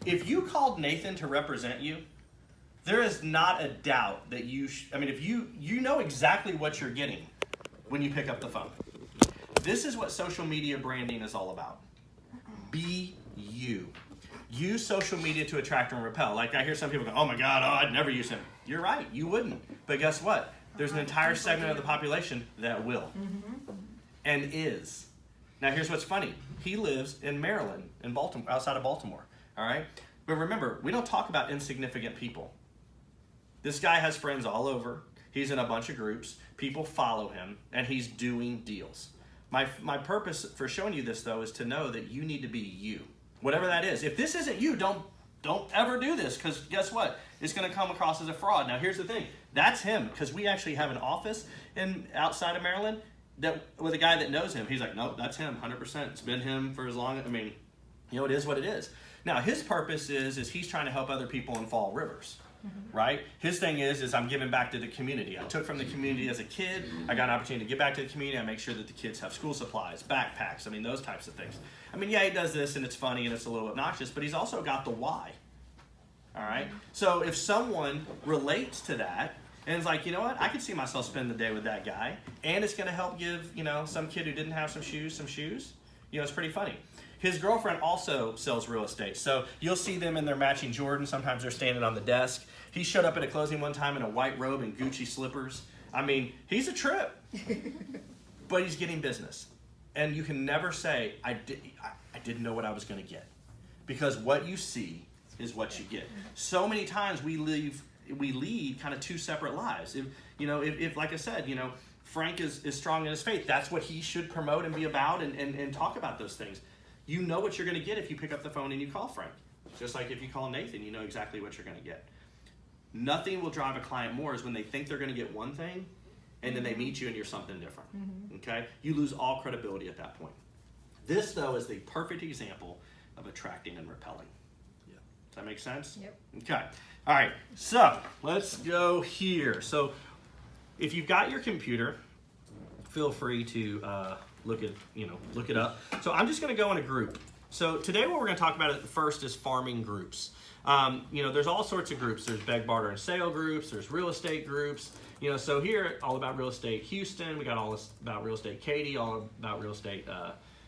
if you called Nathan to represent you, there is not a doubt that if you know exactly what you're getting when you pick up the phone. This is what social media branding is all about. Be you. Use social media to attract and repel. Like I hear some people go, oh my God, I'd never use him. You're right, you wouldn't. But guess what? There's an entire segment of the population that will and is. Now here's what's funny. He lives in Maryland, in Baltimore, outside of Baltimore. All right? But remember, we don't talk about insignificant people. This guy has friends all over. He's in a bunch of groups. People follow him, and he's doing deals. My purpose for showing you this, though, is to know that you need to be you. Whatever that is. If this isn't you, don't ever do this, because guess what? It's going to come across as a fraud. Now, here's the thing. That's him, because we actually have an office outside of Maryland with a guy that knows him. He's like, no, that's him, 100%. It's been him for as long. It is what it is. Now, his purpose is he's trying to help other people in Fall Rivers, right? His thing is I'm giving back to the community. I took from the community as a kid. I got an opportunity to give back to the community. I make sure that the kids have school supplies, backpacks, those types of things. Yeah, he does this, and it's funny, and it's a little obnoxious, but he's also got the why, all right? So if someone relates to that, and is like, you know what, I could see myself spending the day with that guy, and it's going to help give, some kid who didn't have some shoes. It's pretty funny. His girlfriend also sells real estate. So you'll see them in their matching Jordans. Sometimes they're standing on the desk. He showed up at a closing one time in a white robe and Gucci slippers. He's a trip, but he's getting business. And you can never say, I didn't know what I was going to get. Because what you see is what you get. So many times we lead kind of two separate lives. If like I said, Frank is strong in his faith. That's what he should promote and be about and talk about those things. You know what you're going to get if you pick up the phone and you call Frank. Just like if you call Nathan, you know exactly what you're going to get. Nothing will drive a client more is when they think they're going to get one thing and then they meet you and you're something different. Okay? You lose all credibility at that point. This, though, is the perfect example of attracting and repelling. Yeah. Does that make sense? Yep. Okay. All right. So let's go here. So if you've got your computer, feel free to look it up. So I'm just going to go in a group. So today what we're going to talk about first is farming groups. There's all sorts of groups. There's beg, barter, and sale groups. There's real estate groups. So here, all about real estate Houston. We got all about real estate Katy, all about real estate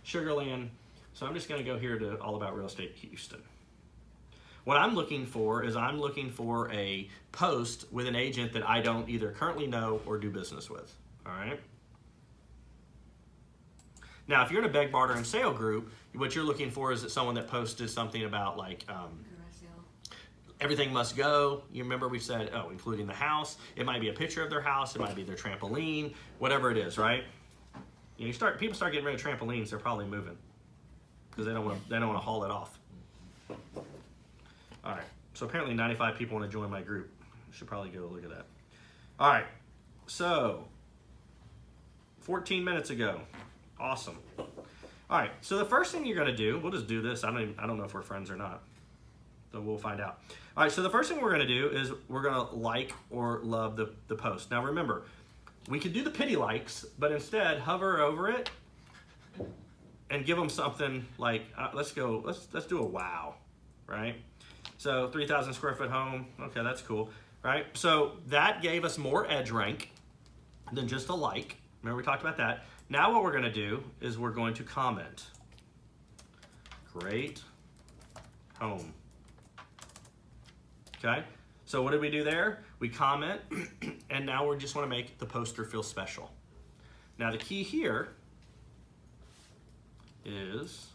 Sugarland. So I'm just going to go here to all about real estate Houston. What I'm looking for is a post with an agent that I don't either currently know or do business with. All right. Now, if you're in a beg, barter, and sale group, what you're looking for is someone that posted something about everything must go. You remember we said, including the house. It might be a picture of their house. It might be their trampoline, whatever it is, right? People start getting rid of trampolines, they're probably moving because they don't want to haul it off. All right. So apparently 95 people want to join my group. I should probably go look at that. All right. So 14 minutes ago. Awesome. All right, so the first thing you're going to do, we'll just do this. I don't know if we're friends or not, so we'll find out. All right, so the first thing we're going to do is we're going to like or love the post. Now remember, we could do the pity likes, but instead hover over it and give them something like, let's do a wow, right? So 3,000 square foot home, okay, that's cool, right? So that gave us more edge rank than just a like. Remember we talked about that. Now what we're going to do is we're going to comment. Great home. Okay? So what did we do there? We comment, and now we just want to make the poster feel special. Now the key here is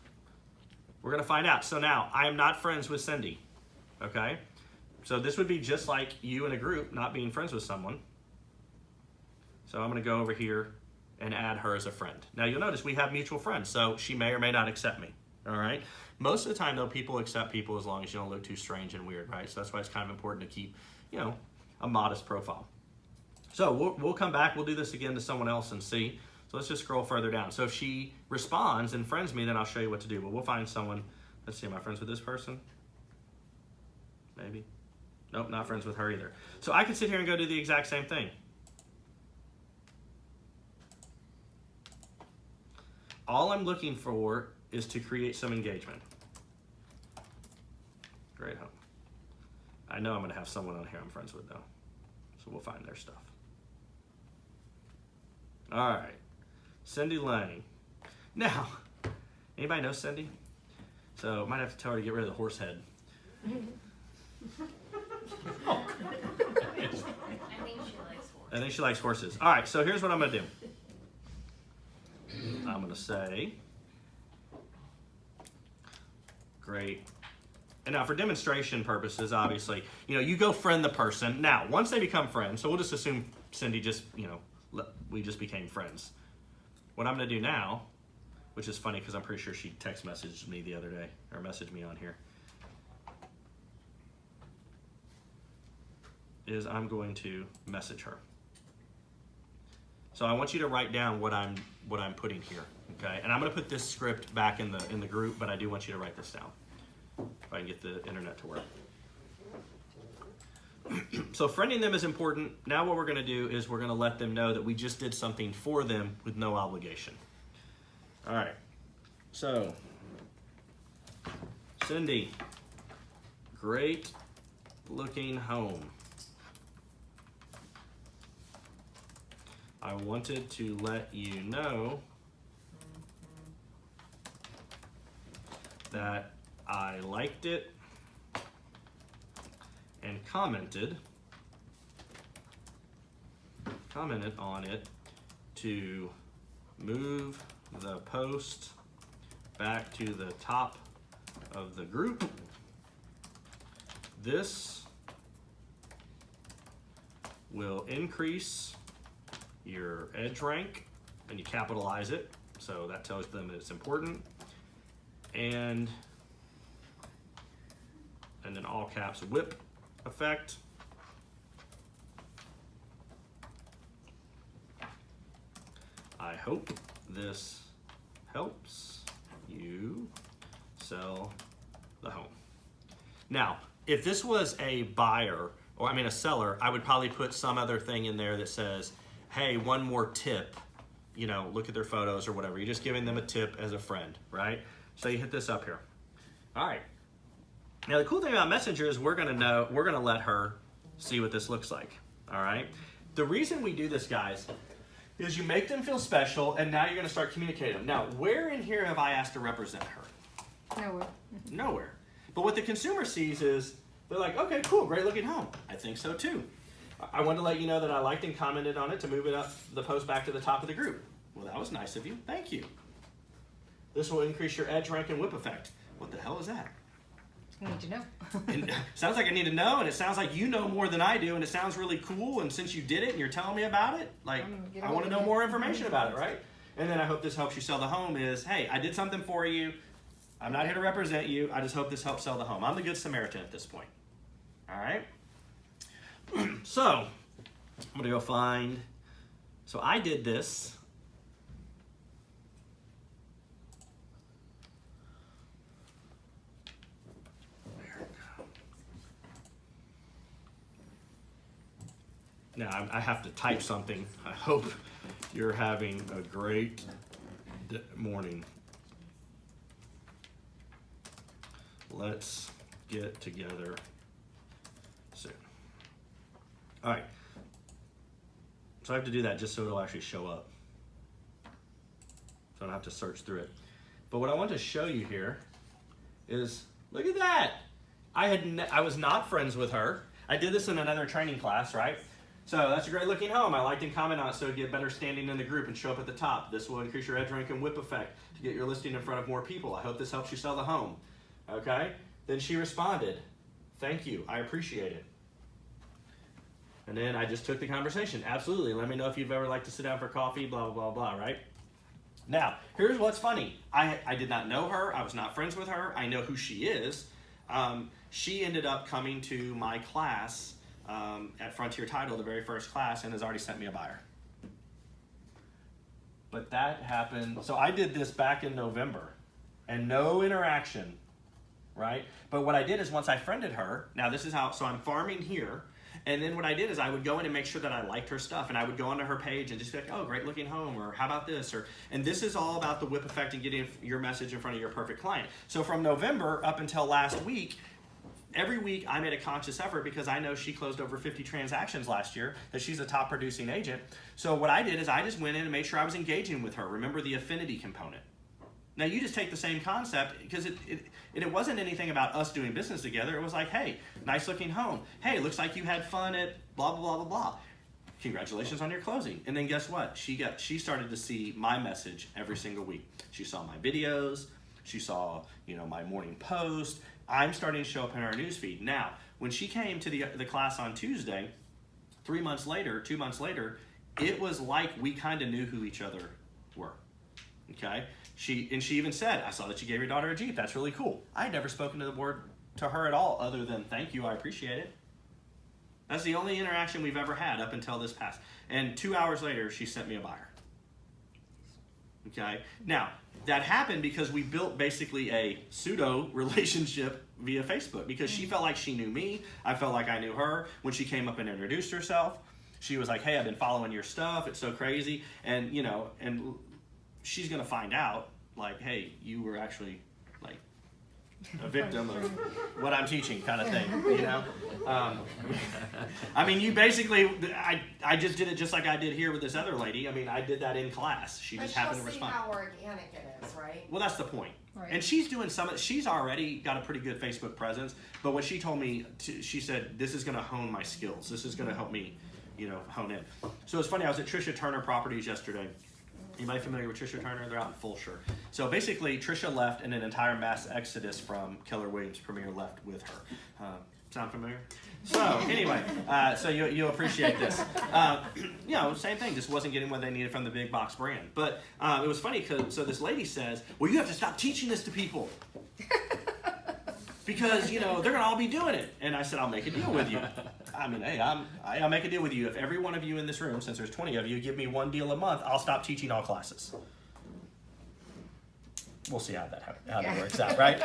we're going to find out. So now I am not friends with Cindy. Okay? So this would be just like you in a group not being friends with someone. So I'm going to go over here and add her as a friend. Now you'll notice we have mutual friends, so she may or may not accept me, all right? Most of the time though, people accept people as long as you don't look too strange and weird, right? So that's why it's kind of important to keep, a modest profile. So we'll come back, we'll do this again to someone else and see. So let's just scroll further down. So if she responds and friends me, then I'll show you what to do, but we'll find someone. Let's see, am I friends with this person? Maybe. Nope, not friends with her either. So I can sit here and go do the exact same thing. All I'm looking for is to create some engagement. Great home. I know I'm going to have someone on here I'm friends with, though. So we'll find their stuff. All right. Cindy Lang. Now, anybody know Cindy? So might have to tell her to get rid of the horse head. I think she likes horses. All right, so here's what I'm going to do. I'm going to say, great. And now for demonstration purposes, obviously, you go friend the person. Now, once they become friends, so we'll just assume Cindy just, we just became friends. What I'm going to do now, which is funny because I'm pretty sure she text messaged me the other day, or messaged me on here, is I'm going to message her. So I want you to write down what I'm putting here, okay? And I'm going to put this script back in the group, but I do want you to write this down if I can get the internet to work. So friending them is important. Now what we're going to do is we're going to let them know that we just did something for them with no obligation. All right. So, Cindy, great looking home. I wanted to let you know that I liked it and commented on it to move the post back to the top of the group. This will increase your edge rank, and you capitalize it, so that tells them that it's important. And then all caps, whip effect. I hope this helps you sell the home. Now, if this was a buyer, or a seller, I would probably put some other thing in there that says, hey, one more tip, look at their photos or whatever. You're just giving them a tip as a friend, right? So you hit this up here. All right. Now the cool thing about Messenger is we're gonna let her see what this looks like, all right? The reason we do this, guys, is you make them feel special, and now you're gonna start communicating them. Now, where in here have I asked to represent her? Nowhere. Nowhere. But what the consumer sees is, they're like, okay, cool, great looking home. I think so too. I wanted to let you know that I liked and commented on it to move it up the post back to the top of the group. Well, that was nice of you. Thank you. This will increase your edge rank and whip effect. What the hell is that? I need to know. And sounds like I need to know, and it sounds like you know more than I do, and it sounds really cool, and since you did it and you're telling me about it, like, I want to know more information about it, right? And then I hope this helps you sell the home is, hey, I did something for you. I'm not here to represent you. I just hope this helps sell the home. I'm the good Samaritan at this point. All right? So, I'm going to go find, so I did this. Now, I have to type something. I hope you're having a great morning. Let's get together soon. All right. So I have to do that just so it'll actually show up. So I don't have to search through it. But what I want to show you here is, look at that. I was not friends with her. I did this in another training class, right? So that's a great looking home. I liked and comment on it so you get better standing in the group and show up at the top. This will increase your edge rank and whip effect to get your listing in front of more people. I hope this helps you sell the home. Okay? Then she responded, thank you, I appreciate it. And then I just took the conversation. Absolutely, let me know if you've ever liked to sit down for coffee, blah, blah, blah, blah, right? Now, here's what's funny. I did not know her. I was not friends with her. I know who she is. She ended up coming to my class at Frontier Title, the very first class, and has already sent me a buyer. But that happened, so I did this back in November, and no interaction, right? But what I did is once I friended her, now this is how, so I'm farming here, and then what I did is I would go in and make sure that I liked her stuff, and I would go onto her page and just be like, oh, great looking home, or how about this, and this is all about the whip effect and getting your message in front of your perfect client. So from November up until last week, every week I made a conscious effort because I know she closed over 50 transactions last year, that she's a top producing agent. So what I did is I just went in and made sure I was engaging with her. Remember the affinity component. Now you just take the same concept, because it wasn't anything about us doing business together. It was like, hey, nice looking home. Hey, looks like you had fun at blah, blah, blah, blah, blah. Congratulations on your closing. And then guess what? She started to see my message every single week. She saw my videos. She saw, my morning post. I'm starting to show up in our newsfeed. Now, when she came to the class on Tuesday, 2 months later, it was like we kind of knew who each other were. Okay? She even said, I saw that you gave your daughter a Jeep. That's really cool. I had never spoken to her at all other than thank you, I appreciate it. That's the only interaction we've ever had up until this past. And 2 hours later, she sent me a buyer. Okay? Now, that happened because we built basically a pseudo relationship via Facebook, because she felt like she knew me. I felt like I knew her. When she came up and introduced herself, she was like, hey, I've been following your stuff. It's so crazy. And, and she's going to find out, like, hey, you were actually, like, a victim of what I'm teaching kind of thing, I mean, you basically, I just did it just like I did here with this other lady. I mean, I did that in class. She just happened to respond. But she'll see how organic it is, right? Well, that's the point. Right. And she's doing she's already got a pretty good Facebook presence, but what she told me, she said, this is going to hone my skills. This is going to help me, hone in. So it's funny, I was at Trisha Turner Properties yesterday. Anybody familiar with Trisha Turner? They're out in Fulshire. So basically, Trisha left and an entire mass exodus from Keller Williams Premier left with her. Sound familiar? So anyway, so you'll appreciate this. Same thing, just wasn't getting what they needed from the big box brand. But it was funny, because so this lady says, well, you have to stop teaching this to people. Because, they're going to all be doing it. And I said, I'll make a deal with you. I mean, hey, I'll make a deal with you. If every one of you in this room, since there's 20 of you, give me one deal a month, I'll stop teaching all classes. We'll see how that works out, right?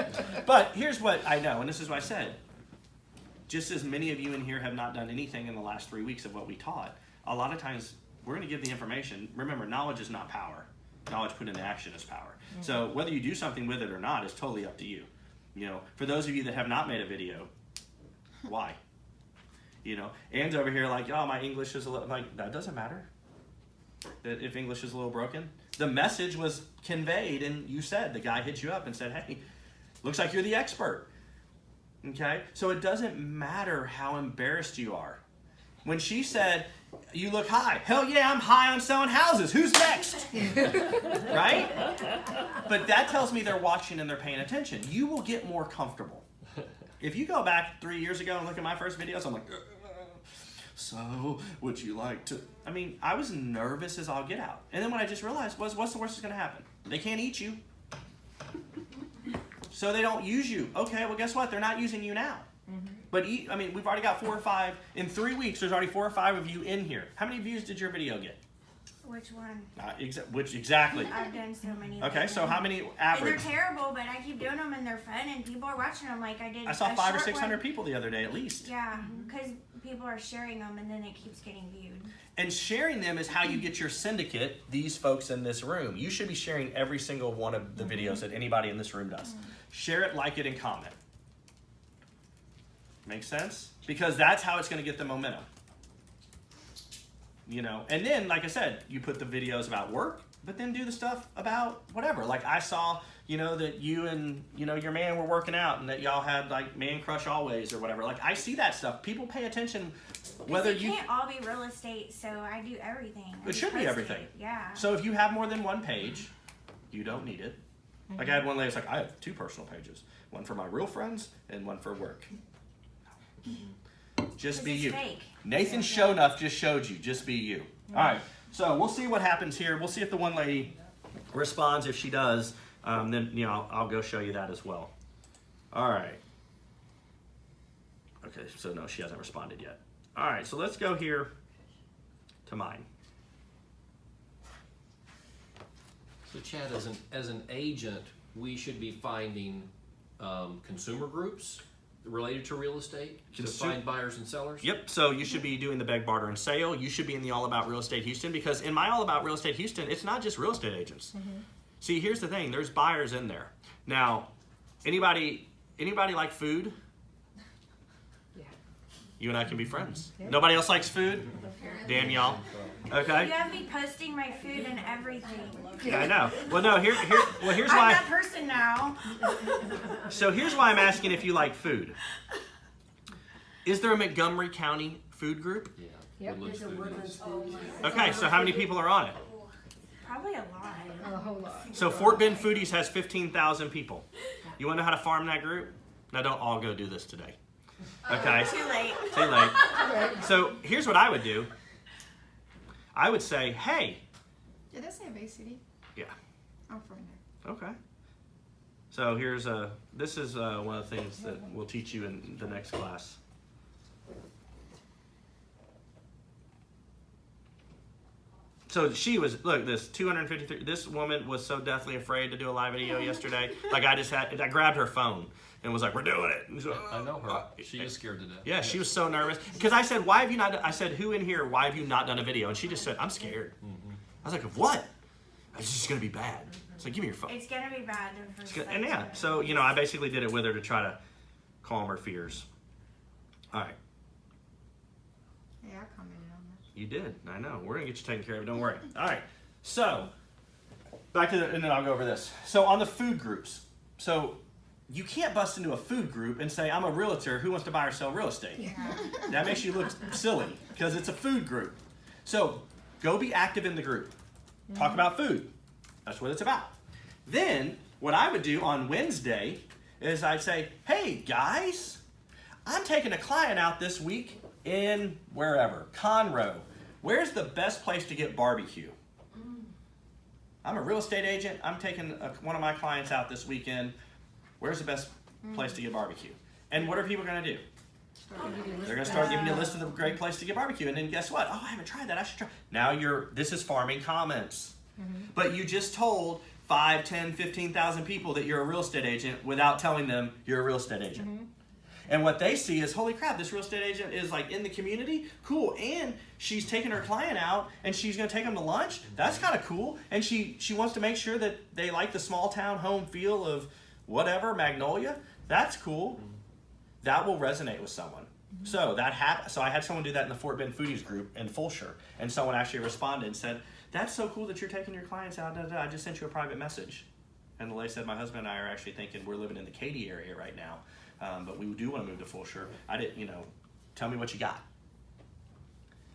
But here's what I know, and this is what I said. Just as many of you in here have not done anything in the last 3 weeks of what we taught, a lot of times we're going to give the information. Remember, knowledge is not power. Knowledge put into action is power. Mm-hmm. So whether you do something with it or not is totally up to you. For those of you that have not made a video, why? Ann's over here like, oh, my English is a little, like, that doesn't matter. That if English is a little broken. The message was conveyed, and you said, the guy hit you up and said, hey, looks like you're the expert. Okay? So it doesn't matter how embarrassed you are. When she said, you look high. Hell yeah, I'm high on selling houses. Who's next? Right? But that tells me they're watching and they're paying attention. You will get more comfortable. If you go back 3 years ago and look at my first videos, I'm like, so would you like to? I mean, I was nervous as all get out. And then what I just realized was, what's the worst that's going to happen? They can't eat you. So they don't use you. Okay, well, guess what? They're not using you now. Mm-hmm. But we've already got 4 or 5. In 3 weeks, there's already 4 or 5 of you in here. How many views did your video get? Which one? Which exactly? I've done so many. Okay, so how many average? And they're terrible, but I keep doing them and they're fun and people are watching them like I did. I saw 500 or 600 people the other day at least. Yeah, because people are sharing them and then it keeps getting viewed. And sharing them is how you get your syndicate, these folks in this room. You should be sharing every single one of the videos that anybody in this room does. Share it, like it, and comment. Make sense? Because that's how it's going to get the momentum. And then, like I said, you put the videos about work, but then do the stuff about whatever. Like I saw, that you and, your man were working out and that y'all had like man crush always or whatever. Like I see that stuff. People pay attention whether you can't all be real estate, so I do everything. It should be everything. Yeah. So if you have more than one page, you don't need it. Mm-hmm. Like I had one lady, it's like, I have 2 personal pages. One for my real friends and one for work. Just be you. Fake. Nathan Shonuff just showed you. Just be you. All right. So we'll see what happens here. We'll see if the one lady responds. If she does, then I'll go show you that as well. All right. Okay. So no, she hasn't responded yet. All right. So let's go here to mine. So Chad, as an agent, we should be finding consumer groups related to real estate to find buyers and sellers? Yep. So you should be doing the beg, barter, and sale. You should be in the All About Real Estate Houston, because in my All About Real Estate Houston, it's not just real estate agents. Mm-hmm. See, here's the thing. There's buyers in there. Now, anybody like food? You and I can be friends. Nobody else likes food? Damn y'all. Okay. You have me posting my food and everything. Yeah, I know. Well, no. Here's I'm why. that person now. So here's why I'm asking if you like food. Is there a Montgomery County food group? Yeah. Yep. Woodlands There's a food Woodlands is- food. Okay, so how many people are on it? Probably a lot. A whole lot. So Fort Bend Foodies has 15,000 people. You want to know how to farm that group? Now don't all go do this today. Okay? Too late. Too late. So here's what I would do. I would say, hey. Did that say Bay City? Yeah. I'm from there. Okay. So this is one of the things that we'll teach you in the next class. So she was, look, this 253, this woman was so deathly afraid to do a live video yesterday. Like I grabbed her phone and was like, we're doing it. And so, I know her. She is scared to death. yeah, she was so nervous. Because I said, why have you not, I said, who in here, why have you not done a video? And she just said, I'm scared. I was like, of what? It's just going to be bad. It's like, give me your phone. It's gonna be bad the first And yeah, so, I basically did it with her to try to calm her fears. All right. Yeah, I commented on that. You did. I know. We're going to get you taken care of. Don't worry. All right. So, back to and then I'll go over this. So, on the food groups. So, you can't bust into a food group and say, I'm a realtor who wants to buy or sell real estate. That makes you look silly because it's a food group. So, go be active in the group. Talk about food. That's what it's about. Then, what I would do on Wednesday is I'd say, hey, guys, I'm taking a client out this week in wherever, Conroe. Where's the best place to get barbecue? I'm a real estate agent. I'm taking one of my clients out this weekend. Where's the best place to get barbecue? And what are people going to do? They're going to start giving you a list of the great place to get barbecue. And then guess what? Oh, I haven't tried that. I should try. Now this is farming comments. But you just told 5, 10, 15,000 people that you're a real estate agent without telling them you're a real estate agent. And what they see is, holy crap, this real estate agent is like in the community. Cool. And she's taking her client out and she's going to take them to lunch. That's kind of cool. And she wants to make sure that they like the small town home feel of whatever, Magnolia. That's cool. That will resonate with someone. So so I had someone do that in the Fort Bend Foodies group in Fulshire. And someone actually responded and said, that's so cool that you're taking your clients out. I just sent you a private message. And the lady said, my husband and I are actually thinking we're living in the Katy area right now. But we do want to move to Fulshire. I didn't, tell me what you got.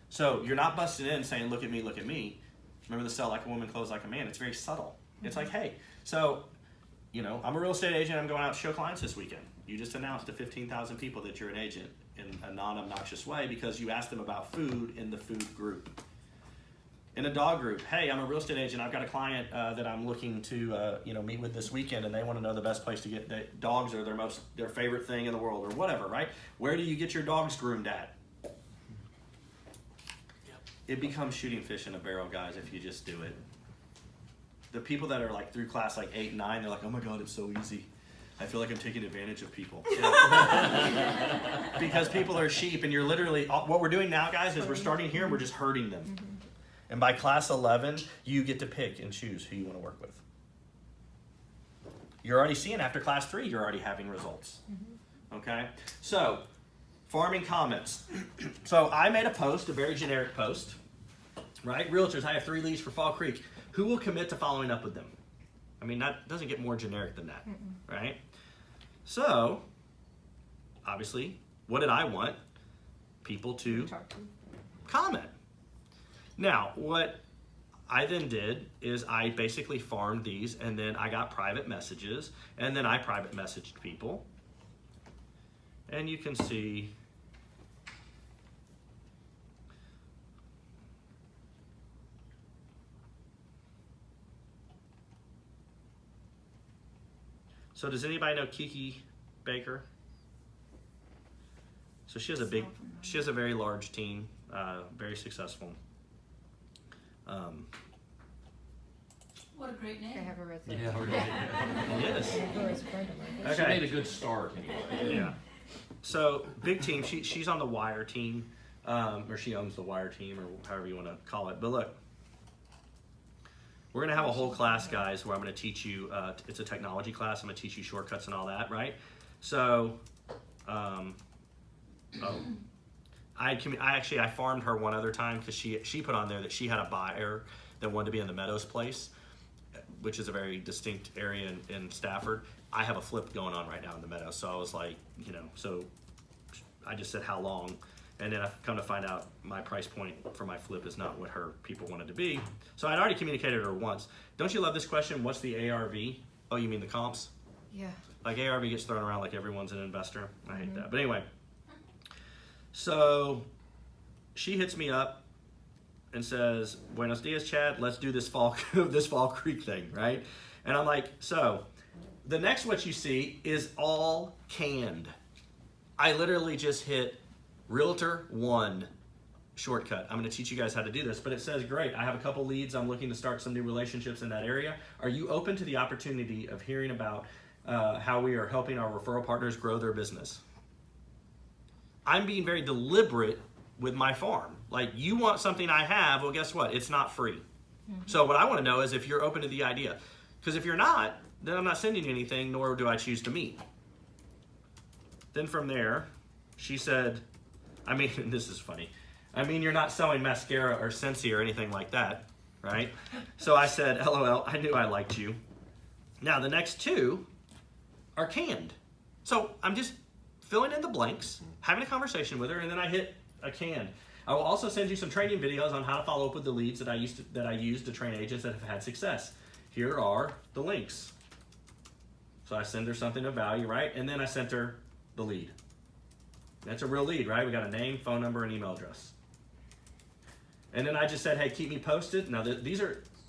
So you're not busting in saying, look at me, look at me. Remember the sell like a woman, close like a man. It's very subtle. It's like, hey, so, I'm a real estate agent. I'm going out to show clients this weekend. You just announced to 15,000 people that you're an agent in a non-obnoxious way because you asked them about food in the food group. In a dog group, hey, I'm a real estate agent. I've got a client that I'm looking to, meet with this weekend, and they want to know the best place to get dogs are their favorite thing in the world, or whatever, right? Where do you get your dogs groomed at? It becomes shooting fish in a barrel, guys, if you just do it. The people that are like through class like 8 and 9, they're like, oh my God, it's so easy. I feel like I'm taking advantage of people. Yeah. Because people are sheep, and you're literally, what we're doing now, guys, is we're starting here and we're just herding them. And by class 11, you get to pick and choose who you want to work with. You're already seeing after class 3, you're already having results. Okay? So, farming comments. So I made a post, a very generic post, right? Realtors, I have 3 leads for Fall Creek. Who will commit to following up with them? I mean, that doesn't get more generic than that, right? So, obviously, what did I want? People to comment. Now, what I then did is I basically farmed these, and then I got private messages, and then I private messaged people. And you can see so does anybody know Kiki Baker? So she has a very large team, very successful. What a great name. I have a red Yeah, Yes. Okay. She made a good start anyway. Yeah. So big team. She's on the wire team, or she owns the wire team, or however you want to call it. But look, we're gonna have a whole class, guys, where I'm gonna teach you. It's a technology class. I'm gonna teach you shortcuts and all that, right? So, I farmed her one other time because she put on there that she had a buyer that wanted to be in the Meadows place, which is a very distinct area in Stafford. I have a flip going on right now in the Meadows, so I was like, so I just said how long, and then I've come to find out my price point for my flip is not what her people wanted to be. So I'd already communicated to her once. Don't you love this question? What's the ARV? Oh, you mean the comps? Yeah. Like ARV gets thrown around like everyone's an investor. I hate that. But anyway, so she hits me up and says, "Buenos dias, Chad. Let's do this Fall Creek thing, right?" And I'm like, so the next what you see is all canned. I literally just hit Realtor 1 shortcut. I'm going to teach you guys how to do this, but it says, great, I have a couple leads. I'm looking to start some new relationships in that area. Are you open to the opportunity of hearing about how we are helping our referral partners grow their business? I'm being very deliberate with my farm. Like, you want something I have, well, guess what? It's not free. So what I want to know is if you're open to the idea. Because if you're not, then I'm not sending you anything, nor do I choose to meet. Then from there, she said, I mean, this is funny. I mean, you're not selling mascara or Scentsy or anything like that, right? So I said, LOL, I knew I liked you. Now, the next two are canned. So I'm just filling in the blanks, having a conversation with her, and then I hit a canned. I will also send you some training videos on how to follow up with the leads that I use to train agents that have had success. Here are the links. So I send her something of value, right? And then I sent her the lead. That's a real lead, right? We got a name, phone number, and email address. And then I just said, hey, keep me posted. Now,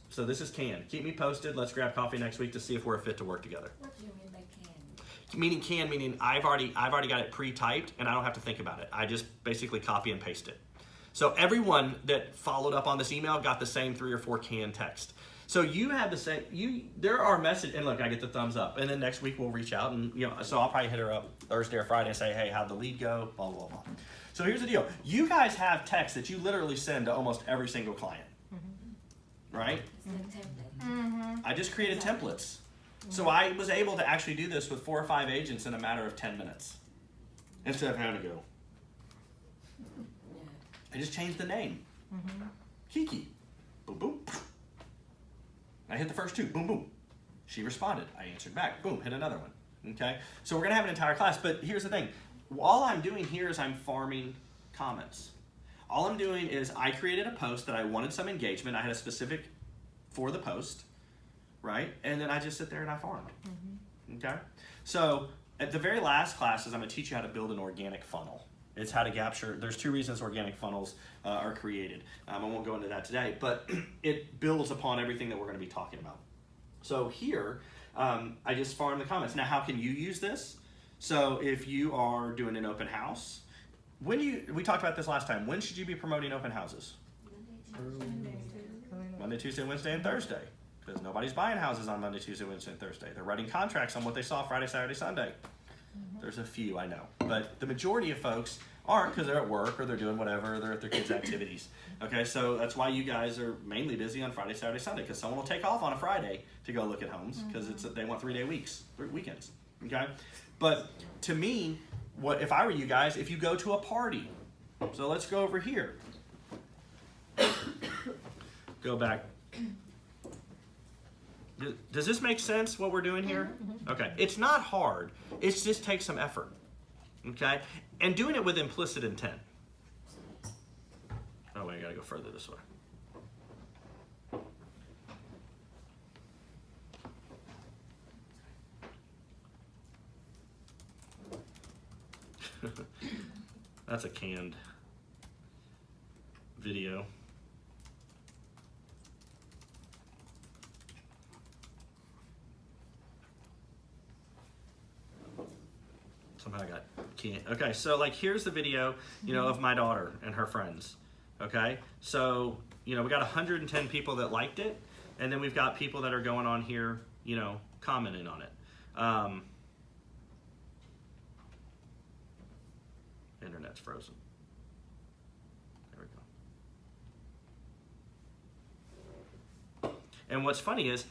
so this is canned. Keep me posted. Let's grab coffee next week to see if we're a fit to work together. What do you mean by canned? Meaning I've already got it pre-typed and I don't have to think about it. I just basically copy and paste it. So everyone that followed up on this email got the same 3 or 4 canned text. So you have the same, there are messages, and look, I get the thumbs up, and then next week we'll reach out, and so I'll probably hit her up Thursday or Friday and say, hey, how'd the lead go, blah, blah, blah. So here's the deal. You guys have texts that you literally send to almost every single client, right? It's a template. I just created templates. So I was able to actually do this with 4 or 5 agents in a matter of 10 minutes, instead of having to go. I just changed the name. Kiki. Boom, boom. I hit the first 2, boom, boom. She responded, I answered back, boom, hit another one, okay? So we're gonna have an entire class, but here's the thing. All I'm doing here is I'm farming comments. All I'm doing is I created a post that I wanted some engagement. I had a specific for the post, right? And then I just sit there and I farmed, okay? So at the very last classes, I'm gonna teach you how to build an organic funnel. It's how to capture, there's 2 reasons organic funnels are created. I won't go into that today, but it builds upon everything that we're gonna be talking about. So here, I just farm the comments. Now, how can you use this? So if you are doing an open house, we talked about this last time, when should you be promoting open houses? Monday, Tuesday, Wednesday, and Thursday. Because nobody's buying houses on Monday, Tuesday, Wednesday, and Thursday. They're writing contracts on what they saw Friday, Saturday, Sunday. There's a few, I know. But the majority of folks aren't because they're at work or they're doing whatever, they're at their kids' activities. Okay, so that's why you guys are mainly busy on Friday, Saturday, Sunday, because someone will take off on a Friday to go look at homes because they want 3-day weekends. Okay? But to me, what if I were you guys, if you go to a party, so let's go over here. Go back. Does this make sense, what we're doing here? Okay, it's not hard. It just takes some effort, okay? And doing it with implicit intent. Oh, wait, I gotta go further this way. That's a canned video. Somehow I got can't. Okay, so like here's the video, of my daughter and her friends. Okay, so we got 110 people that liked it, and then we've got people that are going on here, commenting on it. Internet's frozen. There we go. And what's funny is,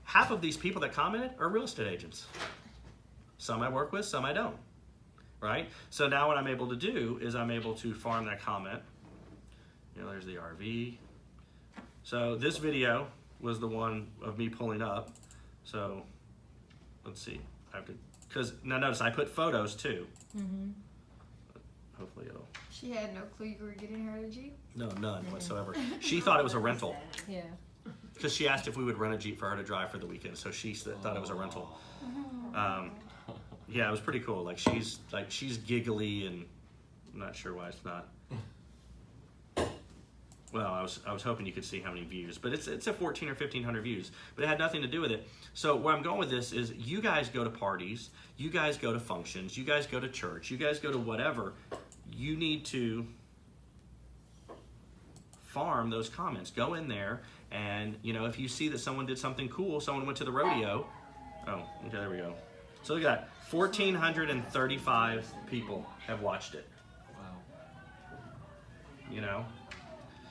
half of these people that commented are real estate agents. Some I work with, some I don't. right? So now what I'm able to do is I'm able to farm that comment. You know, there's the RV. So this video was the one of me pulling up. So let's see. I have to, because now notice I put photos too. Hopefully it'll. She had no clue you were getting her a Jeep? No, none whatsoever. She thought it was a rental. Yeah. Because she asked if we would rent a Jeep for her to drive for the weekend, so she thought it was a rental. Yeah, it was pretty cool. Like she's giggly, and I'm not sure why it's not. Well, I was hoping you could see how many views, but it's a 1,400 or 1,500 views, but it had nothing to do with it. So where I'm going with this is, you guys go to parties, you guys go to functions, you guys go to church, you guys go to whatever. You need to farm those comments. Go in there, and you know, if you see that someone did something cool, someone went to the rodeo. Oh, okay, there we go. So look at that, 1,435 people have watched it. Wow. You know,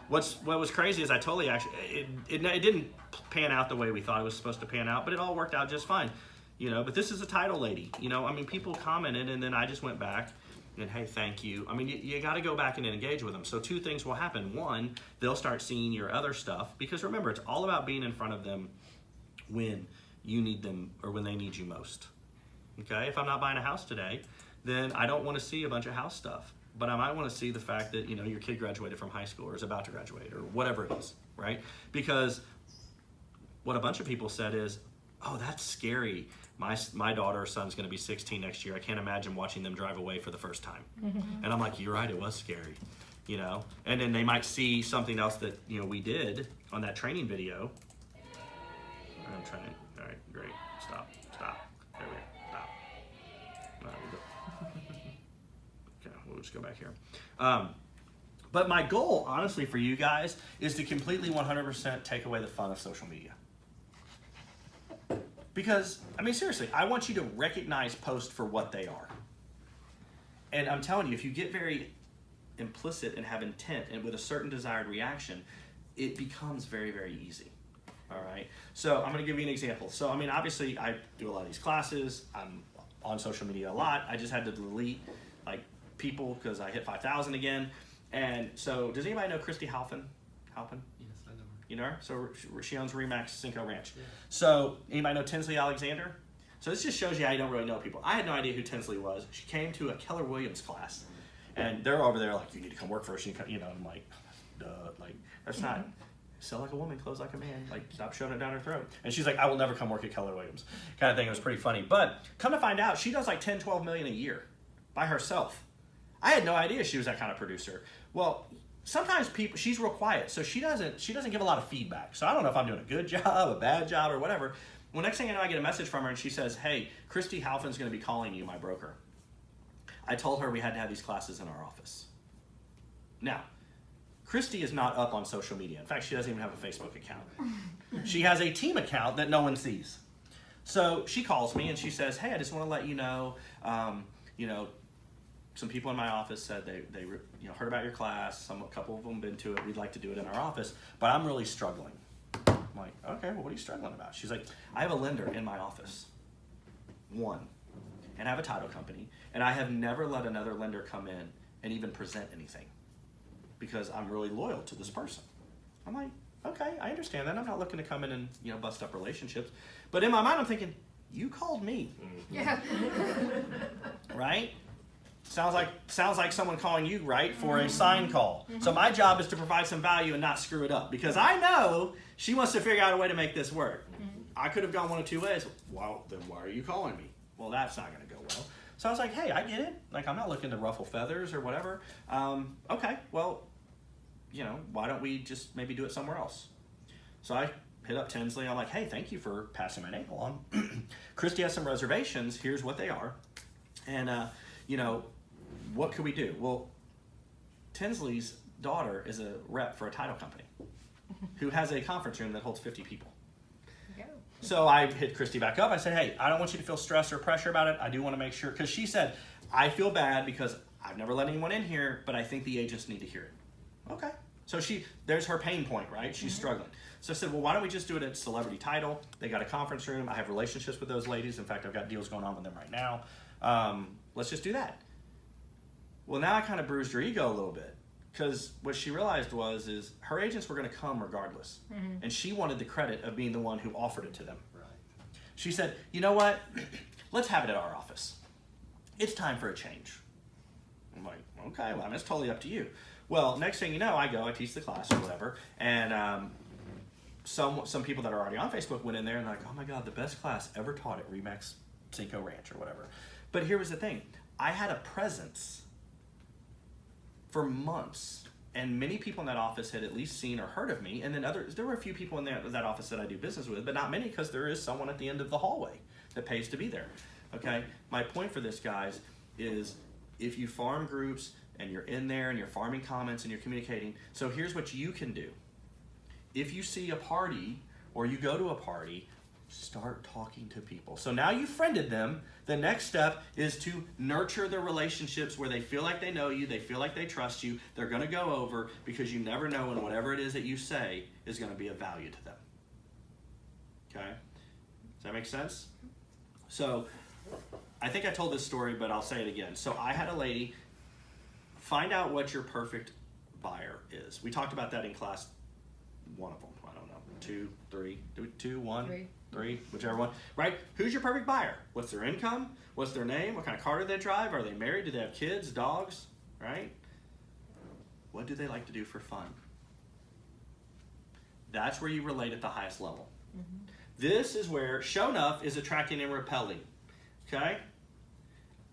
what was crazy is I totally it didn't pan out the way we thought it was supposed to pan out, but it all worked out just fine. You know, but this is a title lady. You know, I mean, people commented, and then I just went back and, hey, thank you. I mean, you got to go back and engage with them. So two things will happen. One, they'll start seeing your other stuff, because remember, it's all about being in front of them when you need them or when they need you most. Okay, if I'm not buying a house today, then I don't want to see a bunch of house stuff, but I might want to see the fact that, you know, your kid graduated from high school or is about to graduate or whatever it is, right? Because what a bunch of people said is, oh, that's scary. My daughter or son's going to be 16 next year. I can't imagine watching them drive away for the first time. And I'm like, you're right, it was scary, you know? And then they might see something else that, you know, we did on that training video. I'm trying to, all right, great, stop. There we go, stop. All right, okay, we'll just go back here. But my goal, honestly, for you guys is to completely 100% take away the fun of social media. Because, I mean, seriously, I want you to recognize posts for what they are. And I'm telling you, if you get very implicit and have intent and with a certain desired reaction, it becomes very, very easy. All right? So I'm going to give you an example. So, I mean, obviously, I do a lot of these classes. I'm on social media a lot. I just had to delete, like, people because I hit 5,000 again. And so, does anybody know Christy Halpin? Yes, I know her. You know her? So she owns Remax Cinco Ranch. Yeah. So anybody know Tinsley Alexander? So this just shows you how you don't really know people. I had no idea who Tinsley was. She came to a Keller Williams class, and they're over there like, you need to come work for us. You know, I'm like, duh, like that's not. Sell like a woman, close like a man. Like, stop shoving it down her throat. And she's like, I will never come work at Keller Williams, kind of thing. It was pretty funny. But come to find out, she does like 10, 12 million a year by herself. I had no idea she was that kind of producer. Well, sometimes she's real quiet, so she doesn't give a lot of feedback. So I don't know if I'm doing a good job, a bad job, or whatever. Well, next thing I know, I get a message from her, and she says, hey, Christy Halpin's going to be calling you, my broker. I told her we had to have these classes in our office. Now, Christy is not up on social media. In fact, she doesn't even have a Facebook account. She has a team account that no one sees. So she calls me, and she says, hey, I just want to let you know, some people in my office said they heard about your class. A couple of them been to it. We'd like to do it in our office, but I'm really struggling. I'm like, okay, well, what are you struggling about? She's like, I have a lender in my office, one, and I have a title company, and I have never let another lender come in and even present anything because I'm really loyal to this person. I'm like, okay, I understand that. I'm not looking to come in and bust up relationships, but in my mind, I'm thinking, you called me, Yeah. right? Sounds like someone calling you, right, for a sign call. So my job is to provide some value and not screw it up, because I know she wants to figure out a way to make this work. I could have gone one of two ways. Well, then why are you calling me? Well, that's not going to go well. So I was like, hey, I get it. Like, I'm not looking to ruffle feathers or whatever. Okay, well, why don't we just maybe do it somewhere else? So I hit up Tinsley. I'm like, hey, thank you for passing my name along. Christy has some reservations. Here's what they are. And, what could we do? Well, Tinsley's daughter is a rep for a title company who has a conference room that holds 50 people. So I hit Christy back up. I said, hey, I don't want you to feel stress or pressure about it. I do want to make sure, because she said, I feel bad because I've never let anyone in here, but I think the agents need to hear it. Okay. So there's her pain point, right? She's struggling. So I said, well, why don't we just do it at Celebrity Title? They got a conference room. I have relationships with those ladies. In fact, I've got deals going on with them right now. Let's just do that. Well, now I kind of bruised her ego a little bit. Because what she realized is her agents were going to come regardless. And she wanted the credit of being the one who offered it to them. Right. She said, you know what? Let's have it at our office. It's time for a change. I'm like, okay, well, I mean, it's totally up to you. Well, next thing you know, I teach the class or whatever, and some people that are already on Facebook went in there and like, oh my God, the best class ever taught at Remax Cinco Ranch or whatever. But here was the thing. I had a presence for months, and many people in that office had at least seen or heard of me, and then there were a few people in that office that I do business with, but not many, because there is someone at the end of the hallway that pays to be there. Okay? My point for this, guys, is if you farm groups and you're in there and you're farming comments and you're communicating, so here's what you can do. If you see a party or you go to a party, start talking to people. So now you've friended them. The next step is to nurture the relationships where they feel like they know you, they feel like they trust you, they're going to go over, because you never know when whatever it is that you say is going to be of value to them. Okay? Does that make sense? So I think I told this story, but I'll say it again. So I had a lady, find out what your perfect buyer is. We talked about that in class, one of them. I don't know, 2, 3, 2, 1, 3, whichever one, right? Who's your perfect buyer? What's their income? What's their name? What kind of car do they drive? Are they married? Do they have kids, dogs, right? What do they like to do for fun? That's where you relate at the highest level. This is where show enough is attracting and repelling, okay?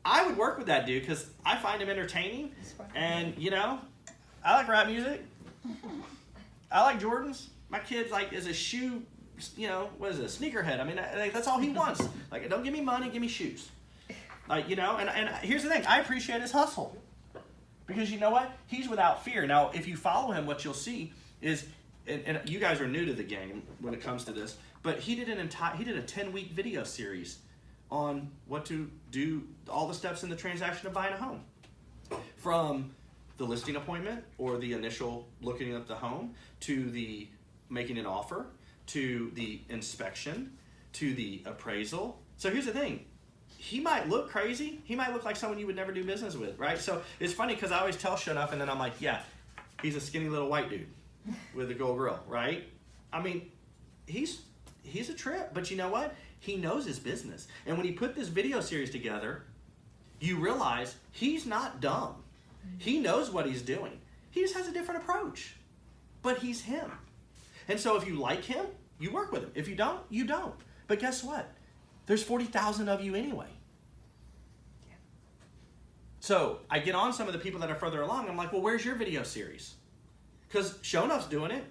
I would work with that dude because I find him entertaining, and, you know, I like rap music. I like Jordans. My kid, like, is a shoe, you know, what is it, sneakerhead. I mean, that's all he wants. Like, don't give me money, give me shoes. Like, you know, and here's the thing. I appreciate his hustle. Because you know what? He's without fear. Now, if you follow him, what you'll see is, and you guys are new to the game when it comes to this, but he did a 10-week video series on what to do, all the steps in the transaction of buying a home. From the listing appointment or the initial looking at the home, to the making an offer, to the inspection, to the appraisal. So here's the thing. He might look crazy. He might look like someone you would never do business with, right? So it's funny because I always tell Shut Up, and then I'm like, yeah, he's a skinny little white dude with a gold grill, right? I mean, he's a trip, but you know what? He knows his business. And when he put this video series together, you realize he's not dumb. He knows what he's doing. He just has a different approach. But he's him. And so if you like him, you work with him. If you don't, you don't. But guess what? There's 40,000 of you anyway. Yeah. So I get on some of the people that are further along. I'm like, well, where's your video series? Because Shonuf's doing it.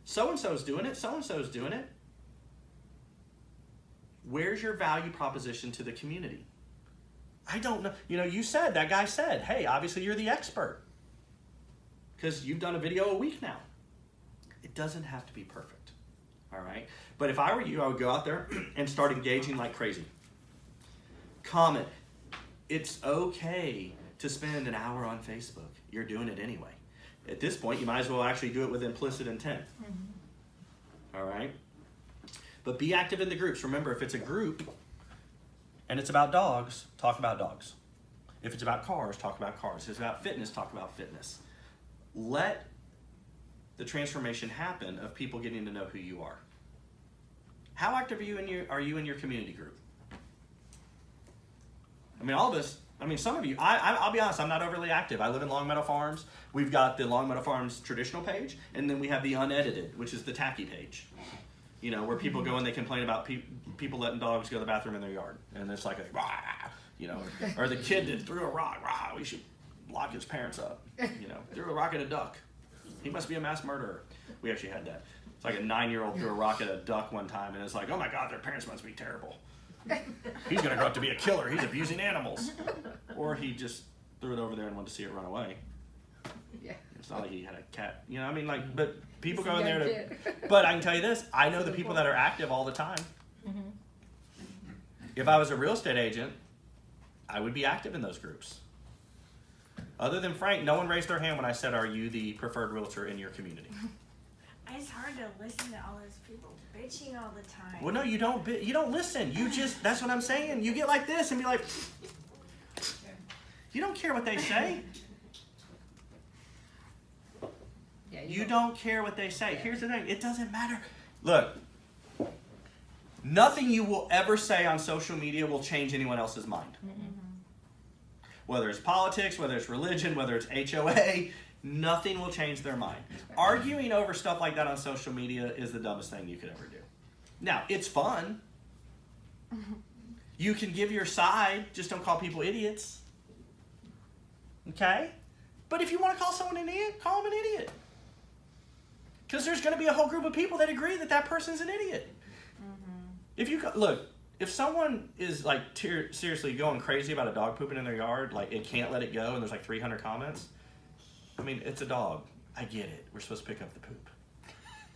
So-and-so's doing it. So-and-so's doing it. Where's your value proposition to the community? I don't know. You know, that guy said, hey, obviously you're the expert. Because you've done a video a week now. It doesn't have to be perfect. All right? But if I were you, I would go out there and start engaging like crazy. Comment. It's okay to spend an hour on Facebook. You're doing it anyway. At this point, you might as well actually do it with implicit intent. All right? But be active in the groups. Remember, if it's a group and it's about dogs, talk about dogs. If it's about cars, talk about cars. If it's about fitness, talk about fitness. Let the transformation happen of people getting to know who you are. How active are you in your community group? I mean, all of us, some of you, I'll be honest, I'm not overly active. I live in Long Meadow Farms. We've got the Long Meadow Farms traditional page, and then we have the unedited, which is the tacky page. You know, where people go and they complain about people letting dogs go to the bathroom in their yard. And it's like, rah, you know, or the kid that threw a rock, rah, we should lock his parents up. You know, threw a rock at a duck. He must be a mass murderer. We actually had that. It's like a 9-year-old threw a rock at a duck one time, and it's like, oh my God, their parents must be terrible. He's going to grow up to be a killer. He's abusing animals. Or he just threw it over there and wanted to see it run away. Yeah. It's not like he had a cat. You know, but people go in there to... But I can tell you this. I know the people that are active all the time. Mm-hmm. If I was a real estate agent, I would be active in those groups. Other than Frank, no one raised their hand when I said, are you the preferred realtor in your community? It's hard to listen to all those people bitching all the time. Well, no, you don't listen. You just, that's what I'm saying. You get like this and be like, You don't care what they say. Yeah, You don't care what they say. Here's the thing. It doesn't matter. Look, nothing you will ever say on social media will change anyone else's mind. Whether it's politics, whether it's religion, whether it's HOA, nothing will change their mind. Arguing over stuff like that on social media is the dumbest thing you could ever do. Now, it's fun. You can give your side, just don't call people idiots. Okay? But if you want to call someone an idiot, call them an idiot. Because there's going to be a whole group of people that agree that that person's an idiot. If you look, if someone is like seriously going crazy about a dog pooping in their yard, like it can't let it go, and there's like 300 comments. I mean, it's a dog. I get it. We're supposed to pick up the poop,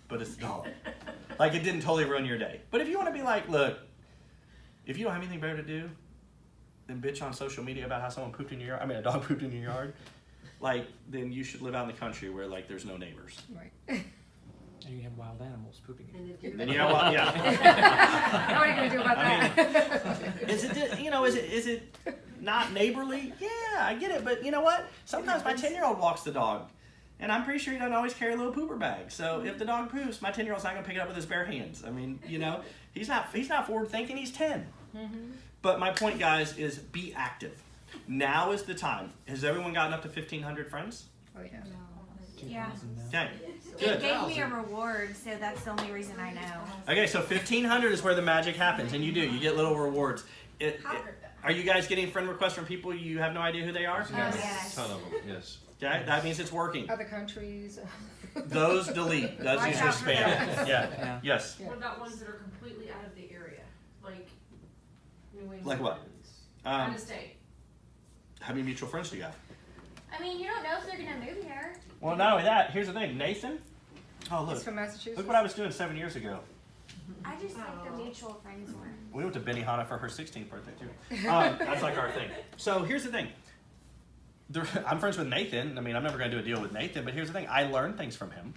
but it's a dog. Like, it didn't totally ruin your day. But if you want to be like, look, if you don't have anything better to do than bitch on social media about how someone pooped in your yard, I mean, a dog pooped in your yard, like, then you should live out in the country where like there's no neighbors. Right. And you have wild animals pooping in it. And you know what? Yeah. What are you gonna do about that? Is it not neighborly? Yeah, I get it, but you know what? Sometimes my 10-year-old walks the dog, and I'm pretty sure he doesn't always carry a little pooper bag. So if the dog poops, my 10-year-old's not gonna pick it up with his bare hands. I mean, you know, he's not forward thinking. He's 10. But my point, guys, is be active. Now is the time. Has everyone gotten up to 1,500 friends? Oh yeah. Yeah. Okay. It Good. gave me a reward, so that's the only reason I know. Okay, so 1,500 is where the magic happens, and you get little rewards. Are you guys getting friend requests from people you have no idea who they are? Yes. Ton of them, yes. Okay, that means it's working. Other countries. Those delete. Those Watch usually out for spam. those. Yeah. Yes. What about ones that are completely out of the area, like New England? Like what? Out of state. How many mutual friends do you have? I mean, you don't know if they're gonna move here. Well, not only that. Here's the thing, Nathan. Oh, He's look. from Massachusetts. Look what I was doing 7 years ago. I just like the mutual friends one. We went to Benihana for her 16th birthday too. That's like our thing. So here's the thing. I'm friends with Nathan. I mean, I'm never going to do a deal with Nathan, but here's the thing. I learned things from him.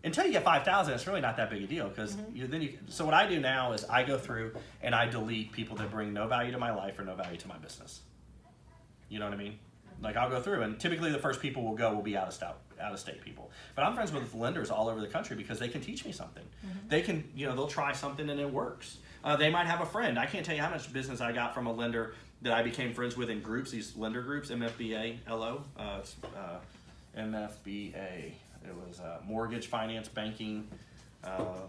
Until you get 5,000, it's really not that big a deal because So what I do now is I go through and I delete people that bring no value to my life or no value to my business. You know what I mean? Like, I'll go through, and typically the first people will be out of state people. But I'm friends with lenders all over the country because they can teach me something. They can, they'll try something and it works. They might have a friend. I can't tell you how much business I got from a lender that I became friends with in groups, these lender groups, MFBA, LO, MFBA. It was Mortgage Finance Banking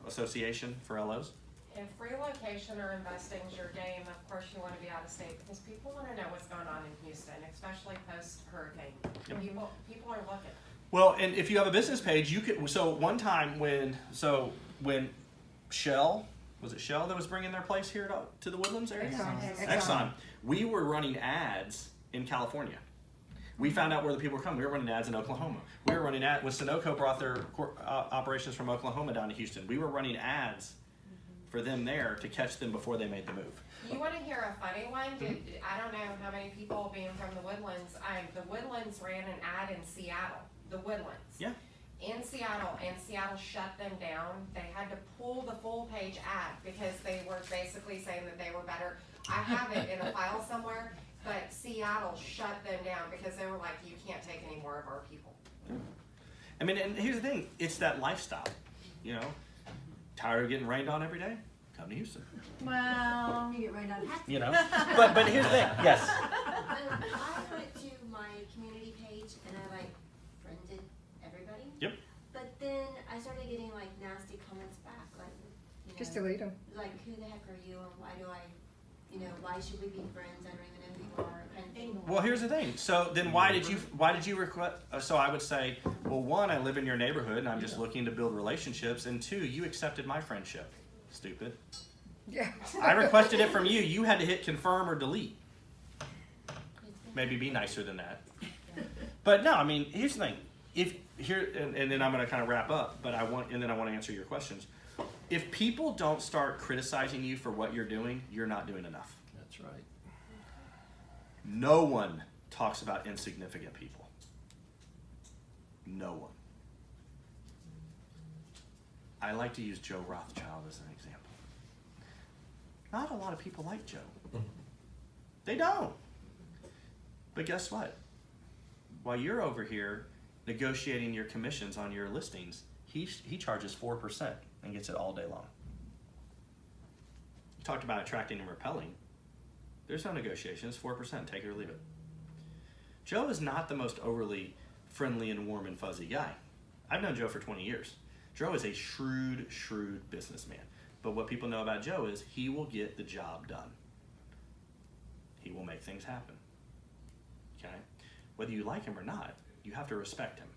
Association for LOs. If relocation or investing is your game, of course you want to be out of state because people want to know what's going on in Houston, especially post-hurricane. People are looking. Well, and if you have a business page, you could. So one time when Shell, was it Shell that was bringing their place here to the Woodlands area? Exxon. We were running ads in California. We found out where the people were coming. We were running ads in Oklahoma. We were running ads when Sunoco brought their operations from Oklahoma down to Houston. We were running ads for them there to catch them before they made the move. You want to hear a funny one? I don't know how many people being from the Woodlands. The Woodlands ran an ad in Seattle. The Woodlands. Yeah. In Seattle, and Seattle shut them down. They had to pull the full page ad because they were basically saying that they were better. I have it in a file somewhere, but Seattle shut them down because they were like, you can't take any more of our people. I mean, and here's the thing. It's that lifestyle, Tired of getting rained on every day? Come to Houston. Well, You get right out of But here's the thing. Yes. I went to my community page and I friended everybody. Yep. But then I started getting nasty comments back, Just delete them. like who the heck are you and why do I, why should we be friends? I don't even know who you are, kind of thing. Well, here's the thing. So then why did you request? So I would say, well, one, I live in your neighborhood and I'm just looking to build relationships, and two, you accepted my friendship. Stupid. Yeah. I requested it from you. You had to hit confirm or delete. Maybe be nicer than that. But no, I mean, here's the thing. And then I'm going to kind of wrap up. But I want to answer your questions. If people don't start criticizing you for what you're doing, you're not doing enough. That's right. No one talks about insignificant people. No one. I like to use Joe Rothschild as an example. Not a lot of people like Joe. They don't. But guess what? While you're over here negotiating your commissions on your listings, he charges 4% and gets it all day long. You talked about attracting and repelling. There's no negotiation. It's 4%. Take it or leave it. Joe is not the most overly friendly and warm and fuzzy guy. I've known Joe for 20 years. Joe is a shrewd businessman. But what people know about Joe is he will get the job done. He will make things happen. Okay? Whether you like him or not, you have to respect him.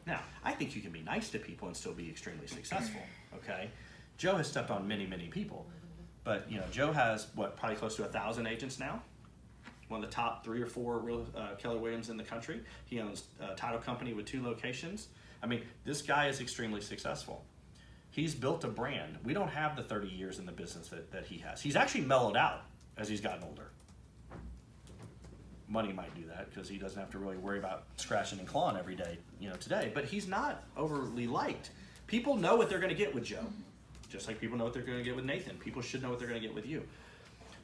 Now, I think you can be nice to people and still be extremely successful. Okay? Joe has stepped on many people. But Joe has probably close to 1,000 agents now. One of the top 3 or 4 real Keller Williams in the country. He owns a title company with 2 locations. I mean, this guy is extremely successful. He's built a brand. We don't have the 30 years in the business that he has. He's actually mellowed out as he's gotten older. Money might do that because he doesn't have to really worry about scratching and clawing every day, today. But he's not overly liked. People know what they're going to get with Joe, just like people know what they're going to get with Nathan. People should know what they're going to get with you.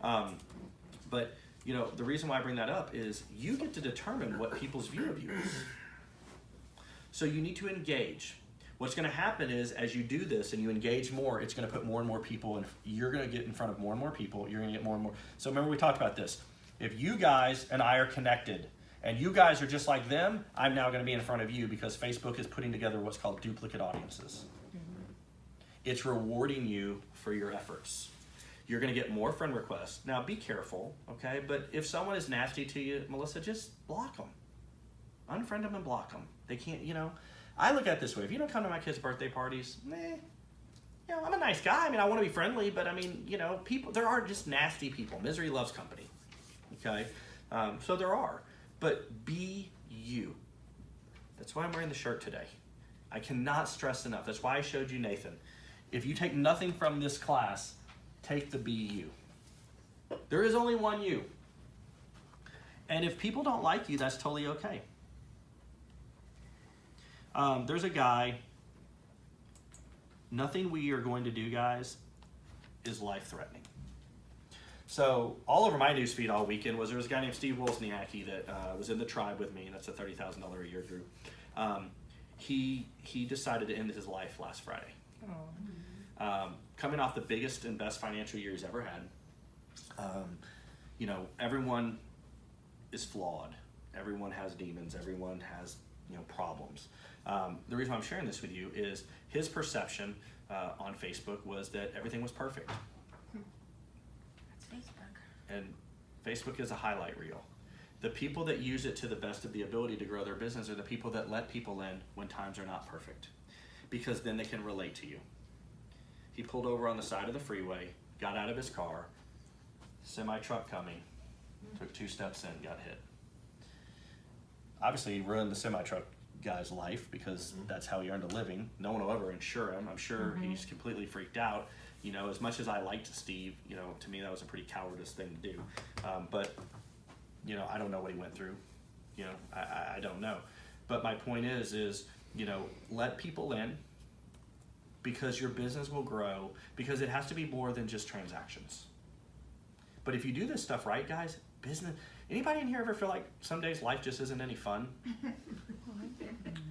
But the reason why I bring that up is you get to determine what people's view of you is. So you need to engage. What's going to happen is as you do this and you engage more, it's going to put more and more people, and you're going to get in front of more and more people. You're going to get more and more. So remember we talked about this. If you guys and I are connected and you guys are just like them, I'm now going to be in front of you because Facebook is putting together what's called duplicate audiences. It's rewarding you for your efforts. You're going to get more friend requests. Now be careful, okay? But if someone is nasty to you, Melissa, just block them. Unfriend them and block them. They can't, I look at it this way. If you don't come to my kids' birthday parties, I'm a nice guy. I mean, I want to be friendly, but I mean, people, there are just nasty people. Misery loves company, okay? So there are. But be you. That's why I'm wearing the shirt today. I cannot stress enough. That's why I showed you Nathan. If you take nothing from this class, take the be you. There is only one you. And if people don't like you, that's totally okay. There's a guy, nothing we are going to do, guys, is life-threatening. So all over my newsfeed all weekend was there was a guy named Steve Wozniacki that was in the tribe with me. That's a $30,000 a year group. He decided to end his life last Friday. Coming off the biggest and best financial year he's ever had. Everyone is flawed. Everyone has demons. Everyone has problems. The reason why I'm sharing this with you is his perception on Facebook was that everything was perfect. That's Facebook. And Facebook is a highlight reel. The people that use it to the best of the ability to grow their business are the people that let people in when times are not perfect, because then they can relate to you. He pulled over on the side of the freeway, got out of his car, semi-truck coming, took 2 steps in, got hit. Obviously, he ruined the semi-truck guy's life because that's how he earned a living. No one will ever insure him. I'm sure he's completely freaked out. As much as I liked Steve, to me that was a pretty cowardice thing to do. But I don't know what he went through. I don't know. But my point is let people in, because your business will grow, because it has to be more than just transactions. But if you do this stuff right, guys, business. Anybody in here ever feel like some days life just isn't any fun?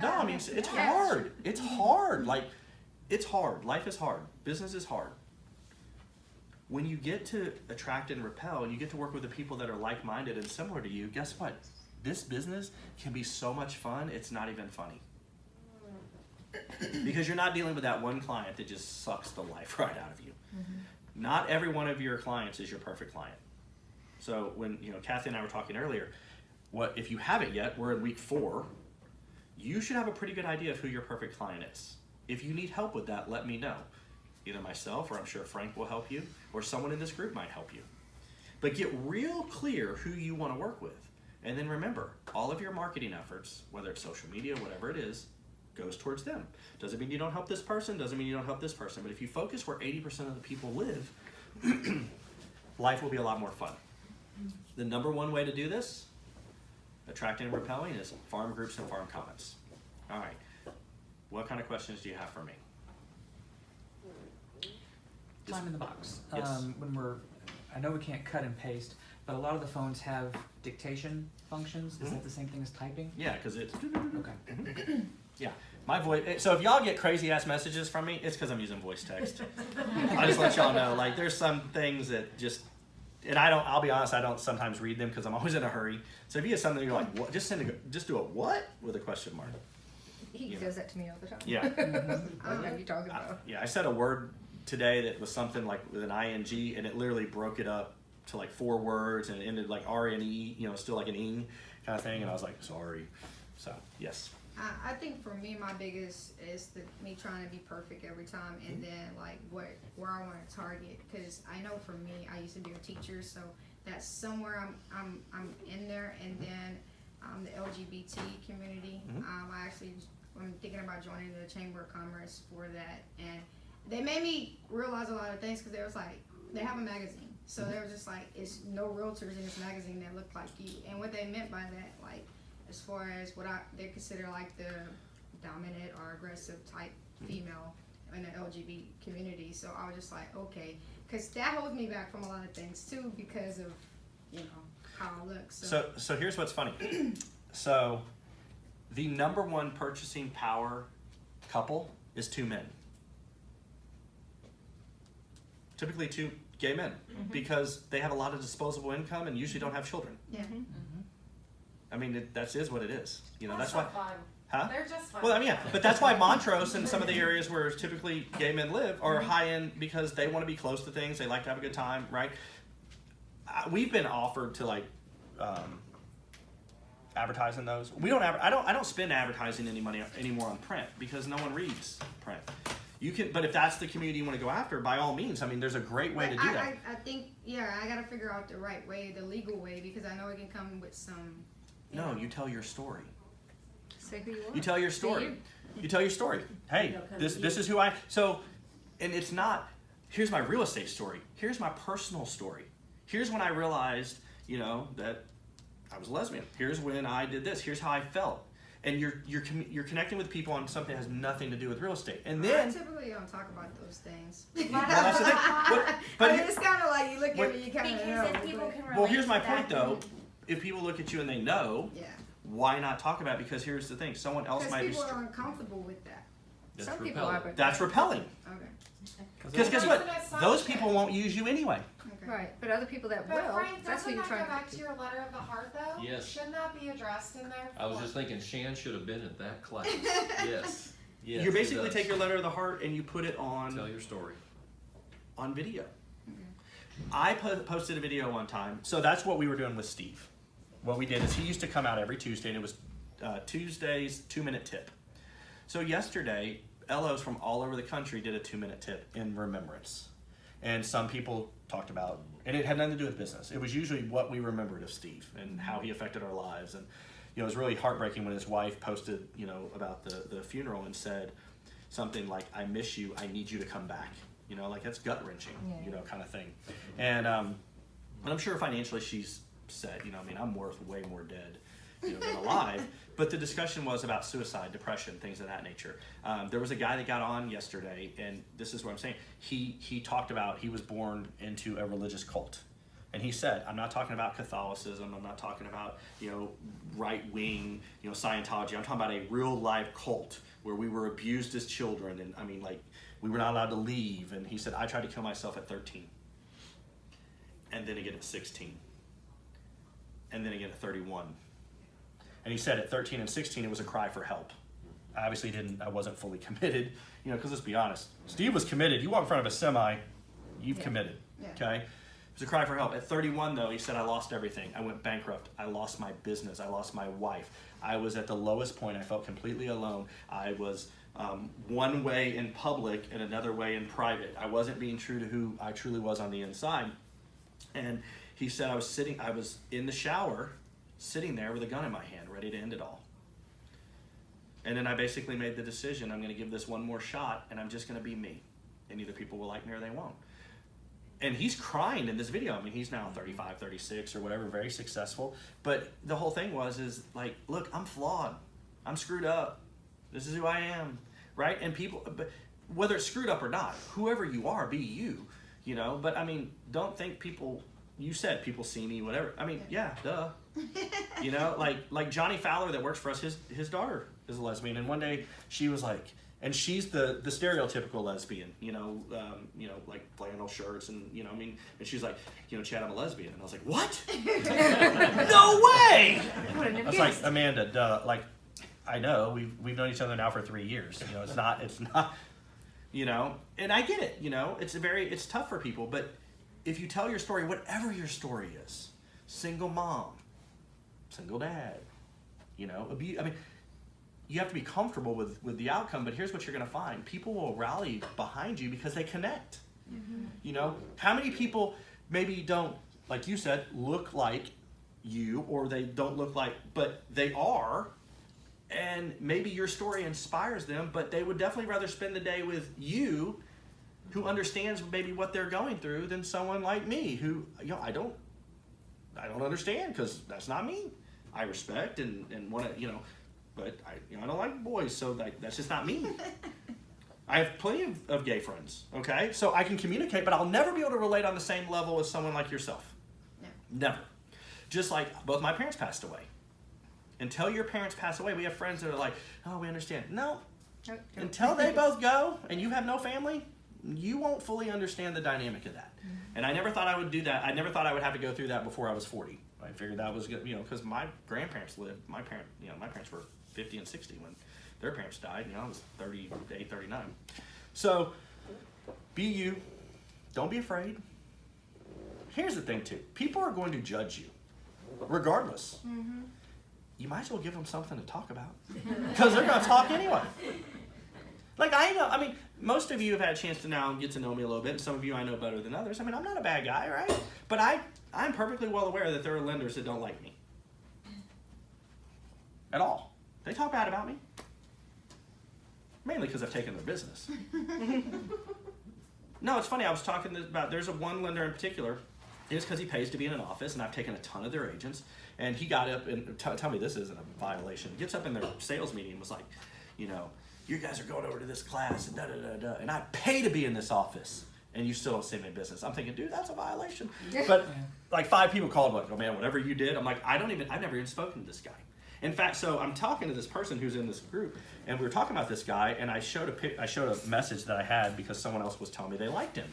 No, I mean, it's hard. It's hard. It's hard. Life is hard. Business is hard. When you get to attract and repel, and you get to work with the people that are like-minded and similar to you, guess what? This business can be so much fun, it's not even funny. Because you're not dealing with that one client that just sucks the life right out of you. Not every one of your clients is your perfect client. So when Kathy and I were talking earlier, if you haven't yet, we're in week 4. You should have a pretty good idea of who your perfect client is. If you need help with that, let me know. Either myself, or I'm sure Frank will help you, or someone in this group might help you. But get real clear who you want to work with. And then remember, all of your marketing efforts, whether it's social media, whatever it is, goes towards them. Doesn't mean you don't help this person, doesn't mean you don't help this person. But if you focus where 80% of the people live, life will be a lot more fun. The number one way to do this, attracting and repelling, is farm groups and farm comments. All right. What kind of questions do you have for me? Time in the box. Yes. I know we can't cut and paste, But a lot of the phones have dictation functions. Is that the same thing as typing? Yeah, because it's Okay. yeah. My voice. So if y'all get crazy ass messages from me, it's because I'm using voice text. I just let y'all know. Like, there's some things that just, and I don't. I'll be honest. I don't sometimes read them because I'm always in a hurry. So if you get something, you're like, what? Just do a what with a question mark. He does that to me all the time. Yeah. I don't know what you're talking about. Yeah. I said a word today that was something like with an ing, and it literally broke it up to like 4 words, and it ended like R and E. Still like an ing kind of thing. And I was like, sorry. So yes. I think for me, my biggest is me trying to be perfect every time, and then like where I want to target. Because I know for me, I used to be a teacher, so that's somewhere I'm in there. And then the LGBT community, I'm thinking about joining the Chamber of Commerce for that, and they made me realize a lot of things because they was like they have a magazine, so they were just like it's no realtors in this magazine that look like you, and what they meant by that like. As far as what they consider like the dominant or aggressive type female in the LGBT community. So I was just like, okay, because that holds me back from a lot of things too because of, how I look. So here's what's funny. So the number one purchasing power couple is 2 men. Typically 2 gay men because they have a lot of disposable income and usually don't have children. Yeah. I mean, that is what it is. That's so why. fun. Huh? They're just fun. Well, I mean, yeah, but that's why Montrose and some of the areas where typically gay men live are high end because they want to be close to things. They like to have a good time, right? We've been offered to like advertise in those. We don't. I don't spend advertising any money anymore on print because no one reads print. You can, but if that's the community you want to go after, by all means. I mean, there's a great way to do that. I think, I got to figure out the right way, the legal way, because I know it can come with some. No, you tell your story. Say who you are. You tell your story. You tell your story. Hey, this is who I. So, and it's not. Here's my real estate story. Here's my personal story. Here's when I realized, that I was a lesbian. Here's when I did this. Here's how I felt. And you're connecting with people on something that has nothing to do with real estate. And then I typically don't talk about those things. well, that's the thing. But it's kind of like you look at me, you kind of know. Because then people can relate. Well, here's my to point that. though. If people look at you and they know, why not talk about it? Because here's the thing: someone else might be. Because people are uncomfortable with that. That's Some people repelling. are, but That's repelling. Okay. Because guess what? Those people won't use you anyway. right. But other people that But will, Frank, that's who doesn't you're that trying go to back get to to. your letter of the heart though? Yes. Shouldn't that be addressed in there? I was just thinking Shan should have been at that class. Yes. Yes. You it basically does. take your letter of the heart and you put it on Tell your story. on video. I posted a video one time. So that's what we were doing with Steve. What we did is he used to come out every Tuesday, and it was Tuesday's 2-minute tip. So yesterday, LOs from all over the country did a 2-minute tip in remembrance. And some people talked about, and it had nothing to do with business. It was usually what we remembered of Steve and how he affected our lives. And it was really heartbreaking when his wife posted, about the funeral and said something like, "I miss you. I need you to come back." Like that's gut wrenching, kind of thing. And I'm sure financially she's said, I'm worth way more dead, than alive. But the discussion was about suicide, depression, things of that nature. There was a guy that got on yesterday, and this is what I'm saying. He talked about he was born into a religious cult. And he said, I'm not talking about Catholicism. I'm not talking about, right-wing, Scientology. I'm talking about a real-life cult where we were abused as children. And, we were not allowed to leave. And he said, I tried to kill myself at 13. And then again at 16. And then again at 31. And he said at 13 and 16, it was a cry for help. I obviously I wasn't fully committed, because let's be honest. Steve was committed. You walk in front of a semi, you've committed, okay? It was a cry for help. At 31, though, he said, I lost everything. I went bankrupt. I lost my business. I lost my wife. I was at the lowest point. I felt completely alone. I was one way in public and another way in private. I wasn't being true to who I truly was on the inside. And he said, I was in the shower, sitting there with a gun in my hand, ready to end it all. And then I basically made the decision, I'm going to give this one more shot, and I'm just going to be me. And either people will like me or they won't. And he's crying in this video. He's now 35, 36 or whatever, very successful. But the whole thing is like, look, I'm flawed. I'm screwed up. This is who I am, right? And people, but whether it's screwed up or not, whoever you are, be you, But don't think people you said people see me, whatever. I mean, yeah, duh. You know, like Johnny Fowler that works for us, his daughter is a lesbian, and one day she was like, and she's the stereotypical lesbian, like flannel shirts and I mean, and she's like, Chad, I'm a lesbian, and I was like, what? No way! I was like, Amanda, duh, like, I know we've known each other now for 3 years. It's not, and I get it. It's tough for people, but if you tell your story, whatever your story is, single mom, single dad, abuse. I mean, you have to be comfortable with the outcome, but here's what you're going to find. People will rally behind you because they connect. Mm-hmm. How many people maybe don't, like you said, look like you, or they don't look like, but they are, and maybe your story inspires them, but they would definitely rather spend the day with you, who understands maybe what they're going through, than someone like me who, I don't understand, because that's not me. I respect and want to, but I don't like boys, so that's just not me. I have plenty of gay friends, okay? So I can communicate, but I'll never be able to relate on the same level as someone like yourself. No. Never. Just like both my parents passed away. Until your parents pass away, we have friends that are like, oh, we understand. No. Until they both go and you have no family, you won't fully understand the dynamic of that. Mm-hmm. And I never thought I would do that. I never thought I would have to go through that before I was 40. I figured that was good, because my grandparents lived, my parents were 50 and 60 when their parents died. I was 38, 39. So, be you. Don't be afraid. Here's the thing, too. People are going to judge you, regardless. Mm-hmm. You might as well give them something to talk about, because they're going to talk anyway. Like, most of you have had a chance to now get to know me a little bit, and some of you I know better than others. I'm not a bad guy, right? But I'm perfectly well aware that there are lenders that don't like me. At all. They talk bad about me. Mainly because I've taken their business. No, it's funny. I was talking about, there's one lender in particular. It's because he pays to be in an office, and I've taken a ton of their agents. And he got up and tell me this isn't a violation. He gets up in their sales meeting and was like, you guys are going over to this class and da-da-da-da, and I pay to be in this office, and you still don't send me business. I'm thinking, dude, that's a violation. But like 5 people called, like, oh man, whatever you did. I'm like, I've never even spoken to this guy. In fact, so I'm talking to this person who's in this group, and we were talking about this guy, and I showed a message that I had because someone else was telling me they liked him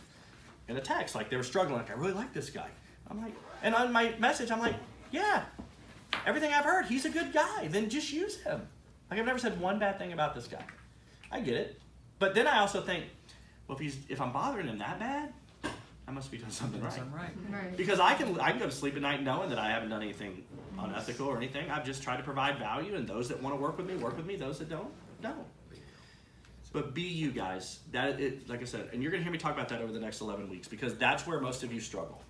in a text, like they were struggling, like, I really like this guy. I'm like, and on my message, I'm like, yeah, everything I've heard, he's a good guy. Then just use him. Like, I've never said one bad thing about this guy. I get it. But then I also think, well, if I'm bothering him that bad, I must be doing something right. Right. Because I can go to sleep at night knowing that I haven't done anything unethical or anything. I've just tried to provide value, and those that want to work with me. Those that don't. But be you guys. Like I said, and you're going to hear me talk about that over the next 11 weeks, because that's where most of you struggle.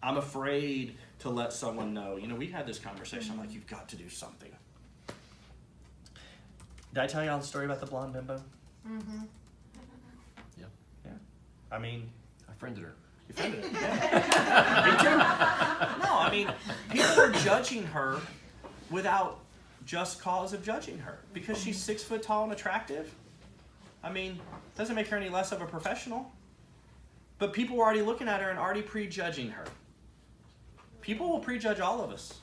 I'm afraid to let someone know. We had this conversation. I'm like, you've got to do something. Did I tell y'all the story about the blonde bimbo? Mm-hmm. Yeah. I friended her. You friended her? Yeah. Me too. No, people were judging her without just cause of judging her. Because she's 6 foot tall and attractive. Doesn't make her any less of a professional. But people were already looking at her and already prejudging her. People will prejudge all of us.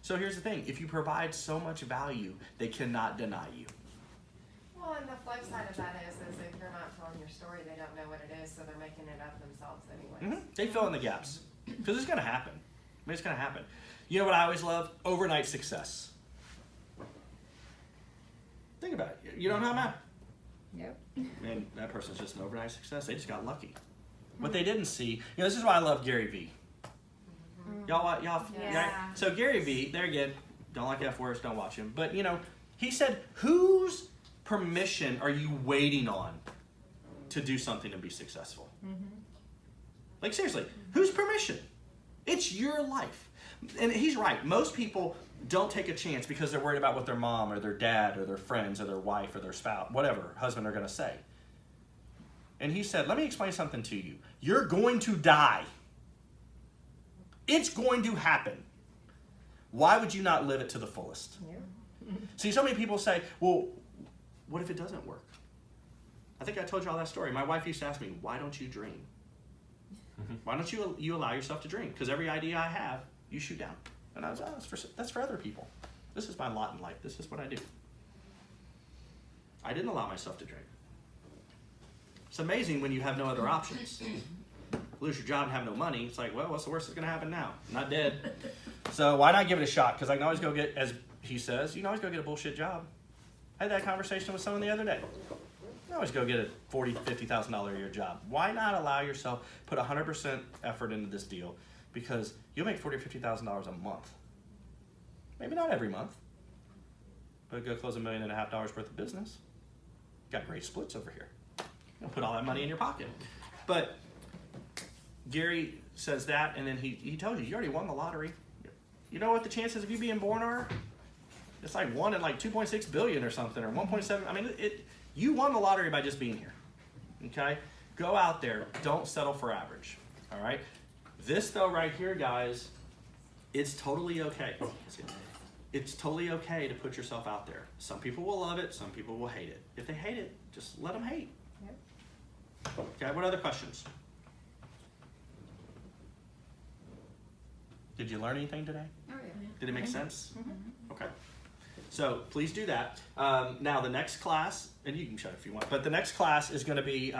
So here's the thing. If you provide so much value, they cannot deny you. Well, and the flip side of that is if you're not telling your story, they don't know what it is, so they're making it up themselves anyways. Mm-hmm. They fill in the gaps. Because it's going to happen. It's going to happen. You know what I always love? Overnight success. Think about it. You don't know how Yep. And that person's just an overnight success. They just got lucky. What they didn't see, this is why I love Gary Vee. Y'all, Yeah. So Gary Vee, there again, don't like F words, don't watch him. But, he said, whose permission are you waiting on to do something and be successful? Mm-hmm. Like, seriously, whose permission? It's your life. And he's right. Most people don't take a chance because they're worried about what their mom or their dad or their friends or their wife or their spouse, whatever, husband are going to say. And he said, let me explain something to you. You're going to die. It's going to happen. Why would you not live it to the fullest? Yeah. See, so many people say, well, what if it doesn't work? I think I told you all that story. My wife used to ask me, why don't you dream? Why don't you allow yourself to drink? Because every idea I have, you shoot down. And I was, that's for other people. This is my lot in life. This is what I do. I didn't allow myself to drink. It's amazing when you have no other options. Lose your job and have no money. It's like, well, what's the worst that's going to happen now? I'm not dead. So why not give it a shot? Because I can always go get, as he says, you can always go get a bullshit job. I had that conversation with someone the other day. You can always go get a $40,000 to $50,000 a year job. Why not allow yourself, put 100% effort into this deal? Because you'll make $40,000 or $50,000 a month. Maybe not every month, but go close $1.5 million worth of business. Got great splits over here. You'll put all that money in your pocket. But Gary says that, and then he tells you already won the lottery. You know what the chances of you being born are? It's like 1 in like 2.6 billion or something, or 1.7. I mean, you won the lottery by just being here. Okay? Go out there. Don't settle for average. All right? This, though, right here, guys, it's totally okay. It's totally okay to put yourself out there. Some people will love it. Some people will hate it. If they hate it, just let them hate. Yep. Okay, what other questions? Did you learn anything today? Oh, yeah. Did it make sense? Okay. So please do that. Now the next class, and you can shut if you want, but the next class is going to be